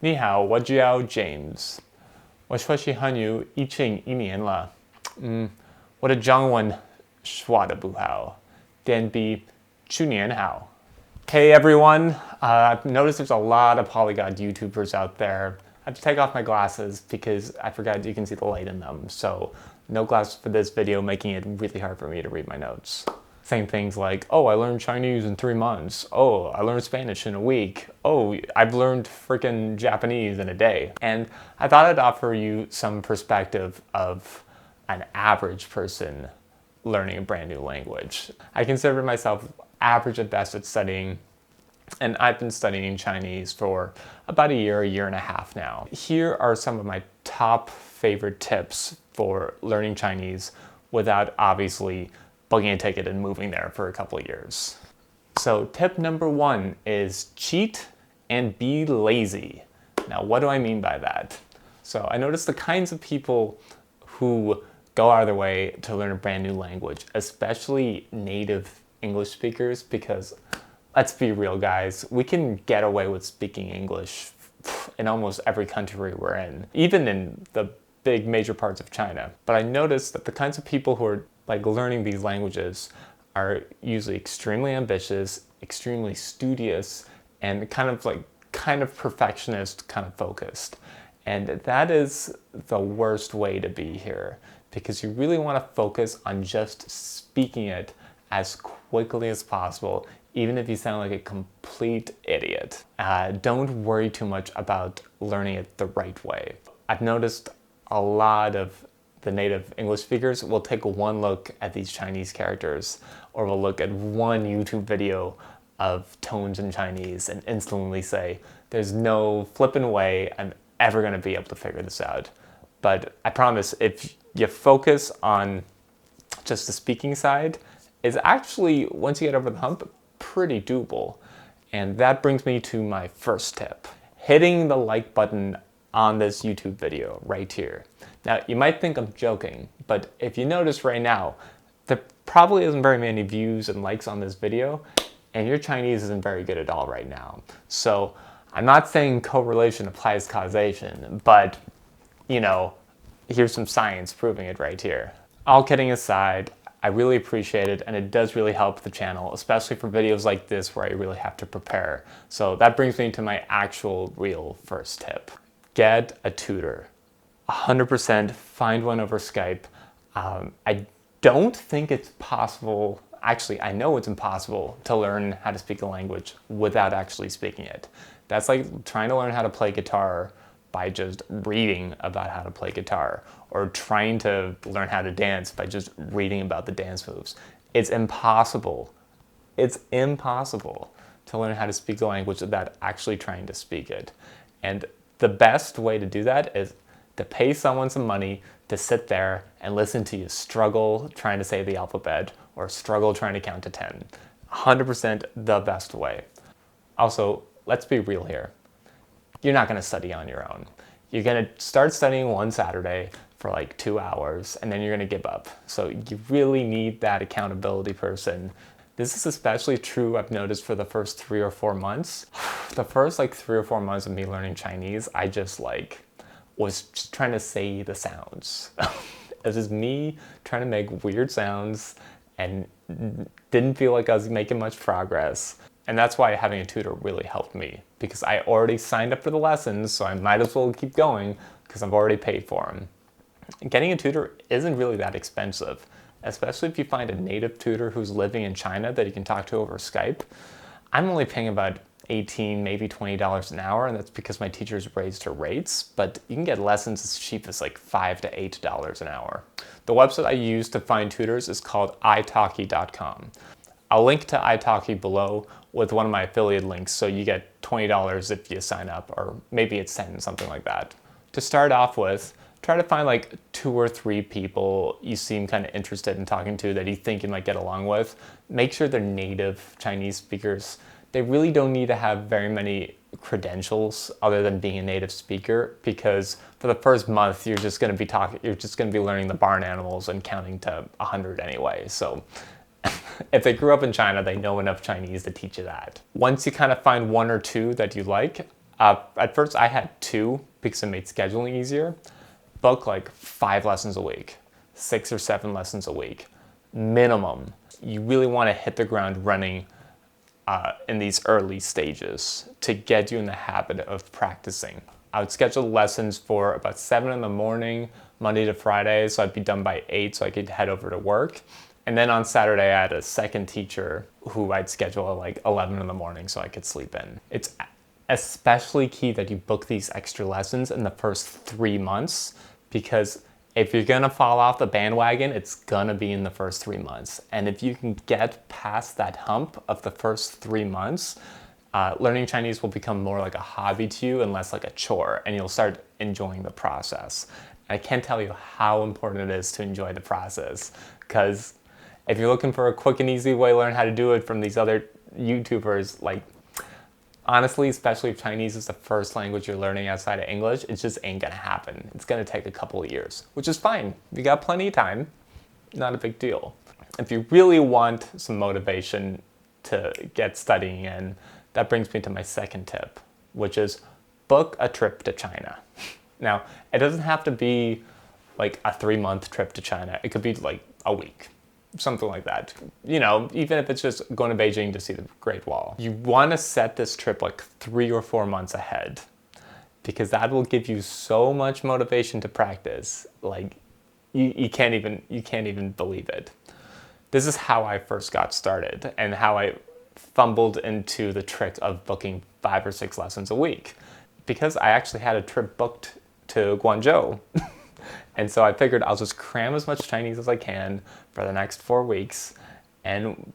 你好，我叫 James。我学习汉语已经1年了。我的中文说得不好，但比去年好。Hey everyone, I've noticed there's a lot of polyglot YouTubers out there. I have to take off my glasses because I forgot you can see the light in them. So no glasses for this video, making it really hard for me to read my notes. Saying things like, oh, I learned Chinese in 3 months. Oh, I learned Spanish in a week. Oh, I've learned freaking Japanese in a day. And I thought I'd offer you some perspective of an average person learning a brand new language. I consider myself average at best at studying, and I've been studying Chinese for about a year and a half now. Here are some of my top favorite tips for learning Chinese without obviously booking a ticket and moving there for a couple of years. So tip number 1 is cheat and be lazy. Now, what do I mean by that? So I noticed the kinds of people who go out of their way to learn a brand new language, especially native English speakers, because let's be real, guys, we can get away with speaking English in almost every country we're in, even in the big major parts of China. But I noticed that the kinds of people who are like learning these languages are usually extremely ambitious, extremely studious, and kind of perfectionist, kind of focused. And that is the worst way to be here, because you really want to focus on just speaking it as quickly as possible, even if you sound like a complete idiot. Don't worry too much about learning it the right way. I've noticed a lot of the native English speakers will take one look at these Chinese characters, or will look at one YouTube video of tones in Chinese and instantly say, there's no flippin' way I'm ever gonna be able to figure this out. But I promise, if you focus on just the speaking side, it's actually, once you get over the hump, pretty doable. And that brings me to my first tip. Hitting the like button on this YouTube video right here. Now, you might think I'm joking, but if you notice right now, there probably isn't very many views and likes on this video, and your Chinese isn't very good at all right now. So I'm not saying correlation applies causation, but you know, here's some science proving it right here. All kidding aside, I really appreciate it, and it does really help the channel, especially for videos like this where I really have to prepare. So that brings me to my actual real first tip. Get a tutor. 100% find one over Skype. I don't think it's possible, actually I know it's impossible to learn how to speak a language without actually speaking it. That's like trying to learn how to play guitar by just reading about how to play guitar, or trying to learn how to dance by just reading about the dance moves. It's impossible. It's impossible to learn how to speak a language without actually trying to speak it. And the best way to do that is to pay someone some money to sit there and listen to you struggle trying to say the alphabet, or struggle trying to count to 10. 100% the best way. Also, let's be real here. You're not going to study on your own. You're going to start studying one Saturday for like 2 hours, and then you're going to give up. So you really need that accountability person. This is especially true, I've noticed, for the first 3 or 4 months. The first like 3 or 4 months of me learning Chinese, I just was just trying to say the sounds. It was just me trying to make weird sounds and didn't feel like I was making much progress. And that's why having a tutor really helped me, because I already signed up for the lessons, so I might as well keep going because I've already paid for them. Getting a tutor isn't really that expensive, especially if you find a native tutor who's living in China that you can talk to over Skype. I'm only paying about $18, maybe $20 an hour, and that's because my teachers raised her rates, but you can get lessons as cheap as like $5 to $8 an hour. The website I use to find tutors is called italki.com. I'll link to italki below with one of my affiliate links, so you get $20 if you sign up, or maybe it's 10, something like that. To start off with, try to find like 2 or 3 people you seem kind of interested in talking to that you think you might get along with. Make sure they're native Chinese speakers. They really don't need to have very many credentials other than being a native speaker, because for the first month you're just going to be learning the barn animals and counting to 100 anyway. So if they grew up in China, they know enough Chinese to teach you that. Once you kind of find 1 or 2 that you like, At first I had 2 because it made scheduling easier. Book like 5 lessons a week, 6 or 7 lessons a week, minimum. You really want to hit the ground running in these early stages to get you in the habit of practicing. I would schedule lessons for about 7 in the morning, Monday to Friday, so I'd be done by 8 so I could head over to work. And then on Saturday, I had a second teacher who I'd schedule at like 11 in the morning so I could sleep in. It's especially key that you book these extra lessons in the first 3 months, because if you're gonna fall off the bandwagon, it's gonna be in the first 3 months. And if you can get past that hump of the first 3 months, learning Chinese will become more like a hobby to you and less like a chore, and you'll start enjoying the process. I can't tell you how important it is to enjoy the process, because if you're looking for a quick and easy way to learn how to do it from these other YouTubers, like, honestly, especially if Chinese is the first language you're learning outside of English, it just ain't gonna happen. It's gonna take a couple of years, which is fine. You got plenty of time, not a big deal. If you really want some motivation to get studying in, that brings me to my second tip, which is book a trip to China. Now, it doesn't have to be like a 3-month trip to China. It could be like a week, something like that. You know, even if it's just going to Beijing to see the Great Wall. You want to set this trip like 3 or 4 months ahead, because that will give you so much motivation to practice. Like, you can't even believe it. This is how I first got started and how I fumbled into the trick of booking 5 or 6 lessons a week, because I actually had a trip booked to Guangzhou. And so I figured I'll just cram as much Chinese as I can for the next 4 weeks. And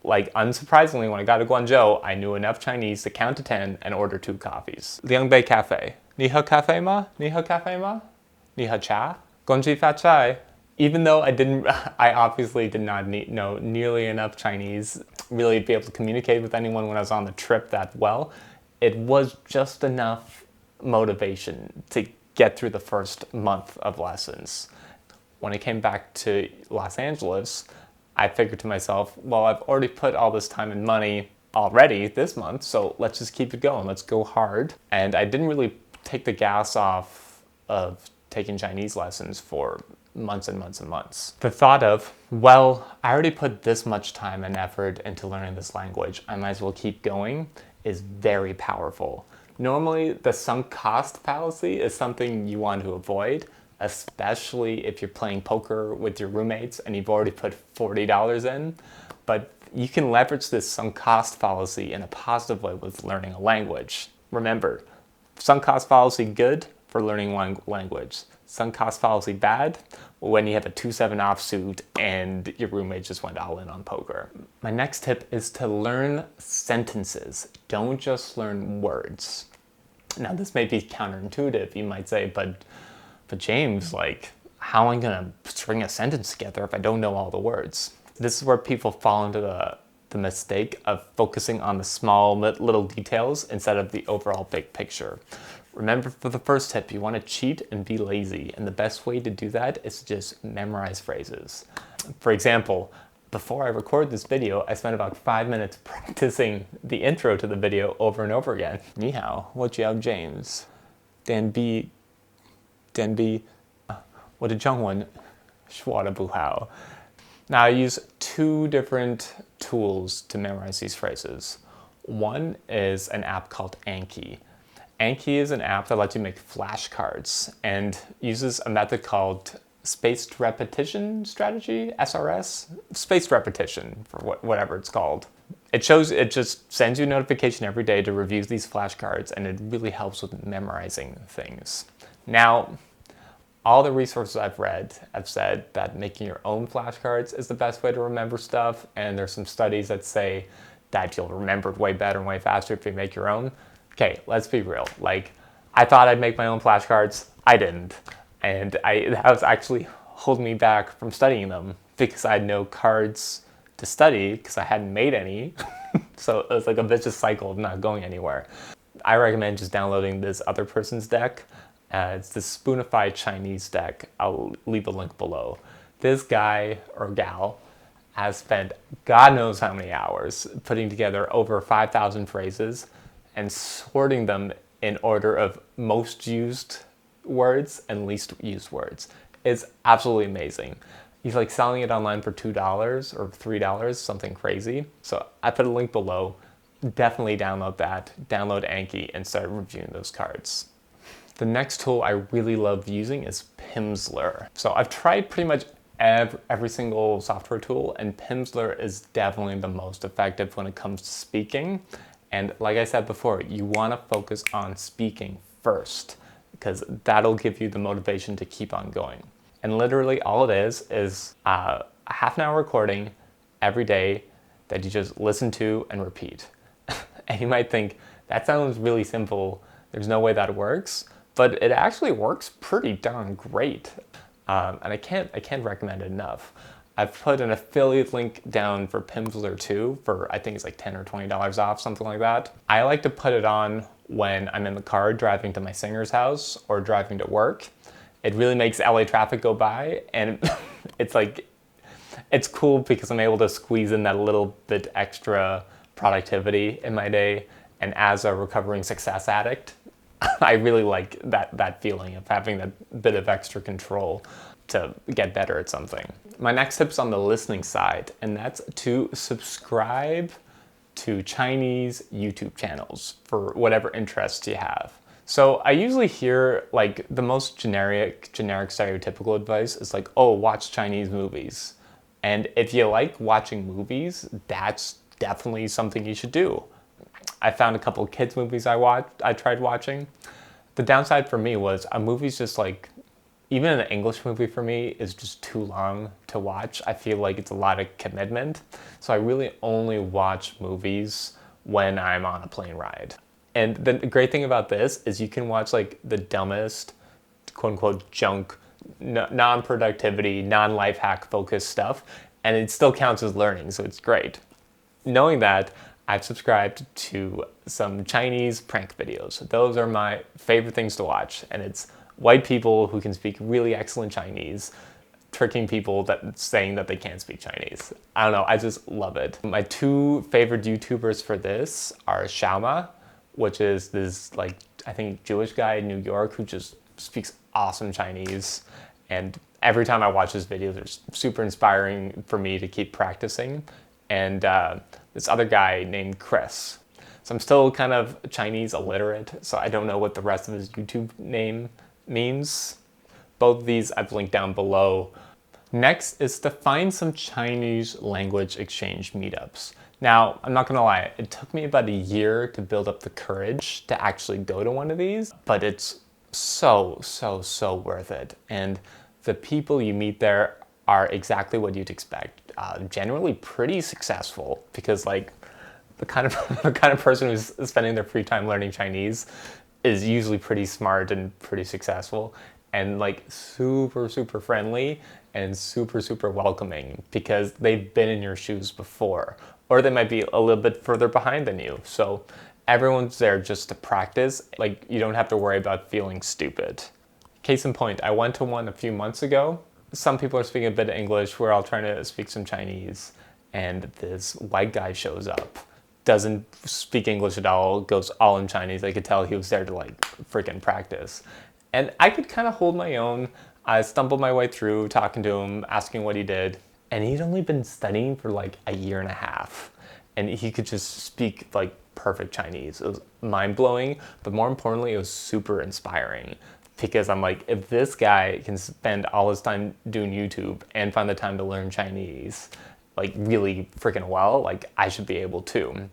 like, unsurprisingly, when I got to Guangzhou, I knew enough Chinese to count to 10 and order 2 coffees. Liangbei Cafe. Ni hao cafe ma? Ni hao cafe ma? Ni hao cha? Gongji fa chai. Even though I obviously did not know nearly enough Chinese, really be able to communicate with anyone when I was on the trip that well, it was just enough motivation to get through the first month of lessons. When I came back to Los Angeles, I figured to myself, well, I've already put all this time and money already this month, so let's just keep it going. Let's go hard. And I didn't really take the gas off of taking Chinese lessons for months and months and months. The thought of, well, I already put this much time and effort into learning this language, I might as well keep going, is very powerful. Normally, the sunk cost fallacy is something you want to avoid, especially if you're playing poker with your roommates and you've already put $40 in. But you can leverage this sunk cost fallacy in a positive way with learning a language. Remember, sunk cost fallacy good for learning one language. Sunk cost fallacy bad when you have a 2-7 offsuit and your roommate just went all in on poker. My next tip is to learn sentences. Don't just learn words. Now, this may be counterintuitive, you might say, but James, like, how am I gonna string a sentence together if I don't know all the words? This is where people fall into the mistake of focusing on the small little details instead of the overall big picture. Remember, for the first tip, you want to cheat and be lazy, and the best way to do that is to just memorize phrases. For example, before I record this video, I spent about 5 minutes practicing the intro to the video over and over again. 你好，我叫 James. 电比我的中文说得不好. Now, I use 2 different tools to memorize these phrases. One is an app called Anki. Anki is an app that lets you make flashcards and uses a method called spaced repetition strategy, SRS, spaced repetition for whatever it's called. It just sends you a notification every day to review these flashcards, and it really helps with memorizing things. Now, all the resources I've read have said that making your own flashcards is the best way to remember stuff, and there's some studies that say that you'll remember it way better and way faster if you make your own. Okay, let's be real. Like, I thought I'd make my own flashcards. I didn't. And that was actually holding me back from studying them, because I had no cards to study because I hadn't made any. So it was like a vicious cycle of not going anywhere. I recommend just downloading this other person's deck. It's the Spoonify Chinese deck. I'll leave a link below. This guy or gal has spent God knows how many hours putting together over 5,000 phrases and sorting them in order of most used words and least used words is absolutely amazing. He's like selling it online for $2 or $3, something crazy. So I put a link below. Definitely download that, download Anki, and start reviewing those cards. The next tool I really love using is Pimsleur. So I've tried pretty much every single software tool, and Pimsleur is definitely the most effective when it comes to speaking. And like I said before, you want to focus on speaking first, because that'll give you the motivation to keep on going. And literally all it is a half an hour recording every day that you just listen to and repeat. And you might think, that sounds really simple, there's no way that works, but it actually works pretty darn great. And I can't recommend it enough. I've put an affiliate link down for Pimsleur too, for I think it's like $10 or $20 off, something like that. I like to put it on when I'm in the car driving to my singer's house or driving to work. It really makes LA traffic go by, and it's cool because I'm able to squeeze in that little bit extra productivity in my day. And as a recovering success addict, I really like that feeling of having that bit of extra control to get better at something. My next tip's on the listening side, and that's to subscribe to Chinese YouTube channels for whatever interests you have. So I usually hear like the most generic stereotypical advice is like, oh, watch Chinese movies. And if you like watching movies, that's definitely something you should do. I found a couple of kids movies I tried watching. The downside for me was a movie's just like, even an English movie for me is just too long to watch. I feel like it's a lot of commitment. So I really only watch movies when I'm on a plane ride. And the great thing about this is you can watch like the dumbest, quote unquote, junk, non-productivity, non-life hack focused stuff, and it still counts as learning, so it's great. Knowing that, I've subscribed to some Chinese prank videos. Those are my favorite things to watch, and it's white people who can speak really excellent Chinese tricking people saying that they can't speak Chinese. I don't know, I just love it. My two favorite YouTubers for this are Xiaoma, which is this like, I think Jewish guy in New York who just speaks awesome Chinese. And every time I watch his videos, they're super inspiring for me to keep practicing. And this other guy named Chris. So I'm still kind of Chinese illiterate, so I don't know what the rest of his YouTube name means. Both of these I've linked down below. Next is to find some Chinese language exchange meetups. Now, I'm not gonna lie, it took me about a year to build up the courage to actually go to one of these, but it's so worth it. And the people you meet there are exactly what you'd expect. Generally pretty successful, because like the kind of person who's spending their free time learning Chinese is usually pretty smart and pretty successful, and like super friendly and super welcoming because they've been in your shoes before, or they might be a little bit further behind than you. So everyone's there just to practice. Like, you don't have to worry about feeling stupid. Case in point, I went to one a few months ago. Some people are speaking a bit of English, we're all trying to speak some Chinese, and this white guy shows up, doesn't speak English at all, goes all in Chinese. I could tell he was there to like freaking practice. And I could kind of hold my own. I stumbled my way through, talking to him, asking what he did. And he'd only been studying for like a year and a half. And he could just speak like perfect Chinese. It was mind-blowing, but more importantly, it was super inspiring. Because I'm like, if this guy can spend all his time doing YouTube and find the time to learn Chinese, like really freaking well, like I should be able to.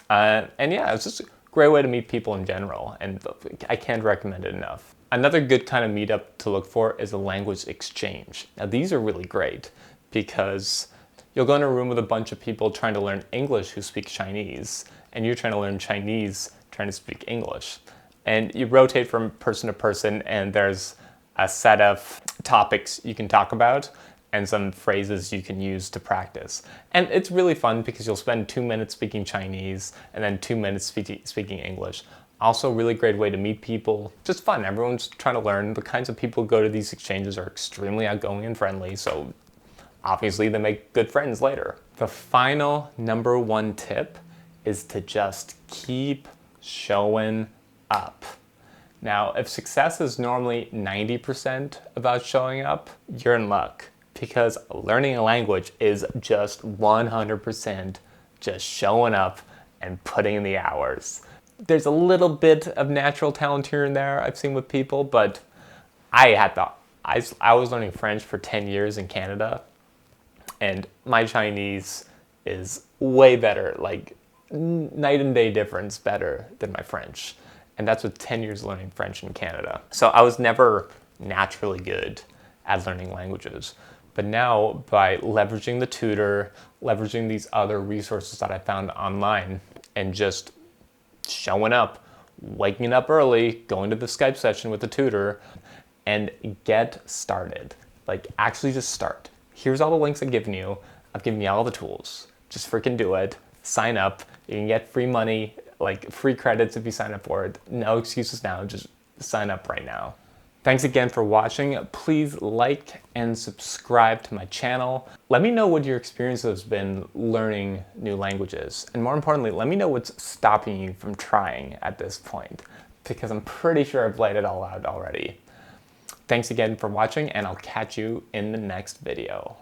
And yeah, it's just a great way to meet people in general, and I can't recommend it enough. Another good kind of meetup to look for is a language exchange. Now these are really great because you'll go in a room with a bunch of people trying to learn English who speak Chinese, and you're trying to learn Chinese trying to speak English. And you rotate from person to person, and there's a set of topics you can talk about and some phrases you can use to practice. And it's really fun because you'll spend 2 minutes speaking Chinese and then 2 minutes speaking English. Also, really great way to meet people. Just fun. Everyone's trying to learn. The kinds of people who go to these exchanges are extremely outgoing and friendly, so obviously they make good friends later. The final #1 tip is to just keep showing up. Now, if success is normally 90% about showing up, you're in luck, because learning a language is just 100% just showing up and putting in the hours. There's a little bit of natural talent here and there I've seen with people, but I was learning French for 10 years in Canada, and my Chinese is way better, like night and day difference better than my French. And that's with 10 years learning French in Canada. So I was never naturally good at learning languages. But now, by leveraging the tutor, leveraging these other resources that I found online, and just showing up, waking up early, going to the Skype session with the tutor, and get started. Like, actually just start. Here's all the links I've given you. I've given you all the tools. Just freaking do it. Sign up. You can get free money, like free credits if you sign up for it. No excuses now. Just sign up right now. Thanks again for watching. Please like and subscribe to my channel. Let me know what your experience has been learning new languages. And more importantly, let me know what's stopping you from trying at this point, because I'm pretty sure I've laid it all out already. Thanks again for watching, and I'll catch you in the next video.